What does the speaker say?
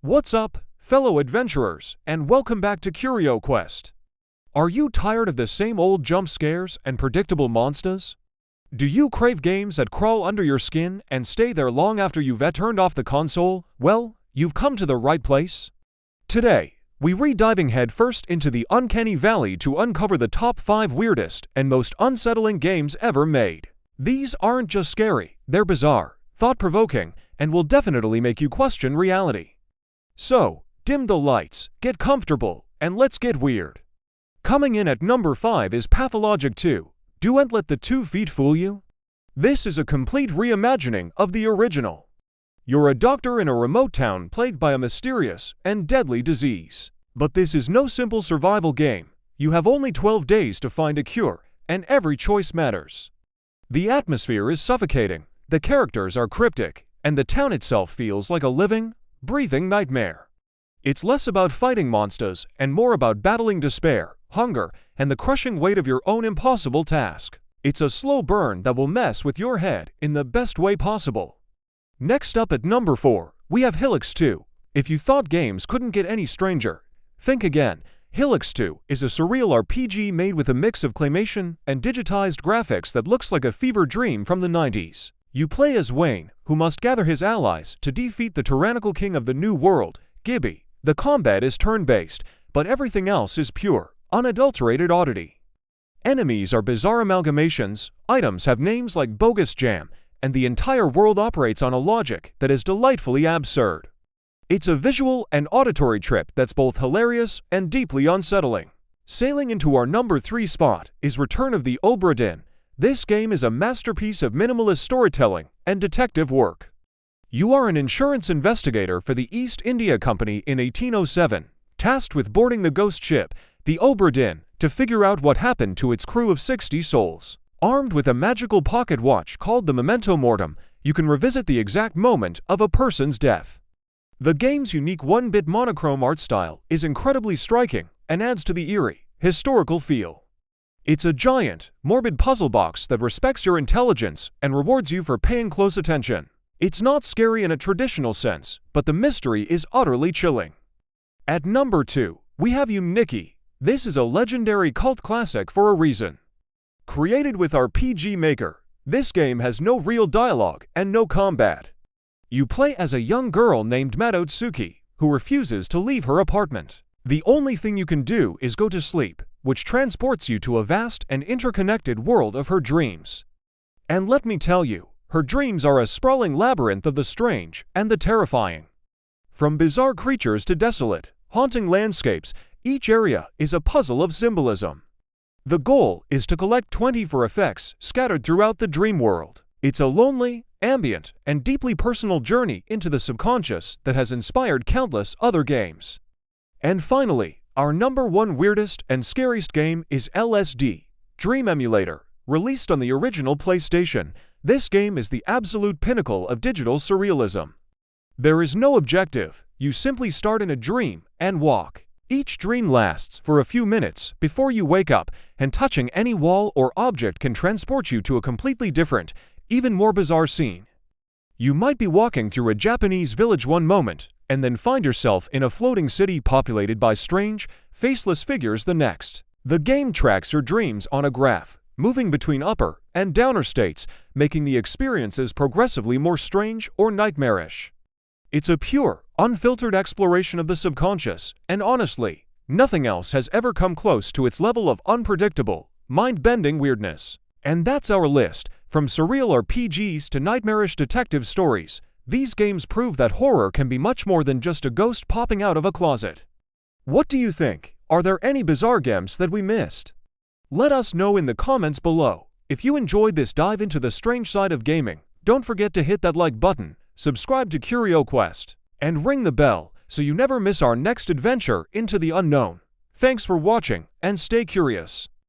What's up, fellow adventurers, and welcome back to Curio Quest. Are you tired of the same old jump scares and predictable monsters? Do you crave games that crawl under your skin and stay there long after you've turned off the console? Well, you've come to the right place. Today, we're diving headfirst into the uncanny valley to uncover the top 5 weirdest and most unsettling games ever made. These aren't just scary, they're bizarre, thought-provoking, and will definitely make you question reality. So, dim the lights, get comfortable, and let's get weird. Coming in at number 5 is Pathologic 2. Don't let the 2 feet fool you. This is a complete reimagining of the original. You're a doctor in a remote town plagued by a mysterious and deadly disease. But this is no simple survival game. You have only 12 days to find a cure, and every choice matters. The atmosphere is suffocating, the characters are cryptic, and the town itself feels like a living, breathing nightmare. It's less about fighting monsters and more about battling despair, hunger, and the crushing weight of your own impossible task. It's a slow burn that will mess with your head in the best way possible. Next up at number 4, we have Helix 2. If you thought games couldn't get any stranger, think again. Helix 2 is a surreal RPG made with a mix of claymation and digitized graphics that looks like a fever dream from the 90s. You play as Wayne, who must gather his allies to defeat the tyrannical king of the New World, Gibby. The combat is turn-based, but everything else is pure, unadulterated oddity. Enemies are bizarre amalgamations, items have names like Bogus Jam, and the entire world operates on a logic that is delightfully absurd. It's a visual and auditory trip that's both hilarious and deeply unsettling. Sailing into our number 3 spot is Return of the Obra Dinn. This game is a masterpiece of minimalist storytelling and detective work. You are an insurance investigator for the East India Company in 1807, tasked with boarding the ghost ship, the Obra Dinn, to figure out what happened to its crew of 60 souls. Armed with a magical pocket watch called the Memento Mortem, you can revisit the exact moment of a person's death. The game's unique 1-bit monochrome art style is incredibly striking and adds to the eerie, historical feel. It's a giant, morbid puzzle box that respects your intelligence and rewards you for paying close attention. It's not scary in a traditional sense, but the mystery is utterly chilling. At number 2, we have Nikki. This is a legendary cult classic for a reason. Created with RPG Maker, this game has no real dialogue and no combat. You play as a young girl named Madotsuki, who refuses to leave her apartment. The only thing you can do is go to sleep, which transports you to a vast and interconnected world of her dreams. And let me tell you, her dreams are a sprawling labyrinth of the strange and the terrifying. From bizarre creatures to desolate, haunting landscapes, each area is a puzzle of symbolism. The goal is to collect 24 effects scattered throughout the dream world. It's a lonely, ambient, and deeply personal journey into the subconscious that has inspired countless other games. And finally, our number 1 weirdest and scariest game is LSD, Dream Emulator. Released on the original PlayStation, this game is the absolute pinnacle of digital surrealism. There is no objective, you simply start in a dream and walk. Each dream lasts for a few minutes before you wake up, and touching any wall or object can transport you to a completely different, even more bizarre scene. You might be walking through a Japanese village one moment, and then find yourself in a floating city populated by strange, faceless figures the next. The game tracks your dreams on a graph, moving between upper and downer states, making the experiences progressively more strange or nightmarish. It's a pure, unfiltered exploration of the subconscious, and honestly, nothing else has ever come close to its level of unpredictable, mind-bending weirdness. And that's our list. From surreal RPGs to nightmarish detective stories, these games prove that horror can be much more than just a ghost popping out of a closet. What do you think? Are there any bizarre games that we missed? Let us know in the comments below. If you enjoyed this dive into the strange side of gaming, don't forget to hit that like button, subscribe to Curio Quest, and ring the bell so you never miss our next adventure into the unknown. Thanks for watching, and stay curious.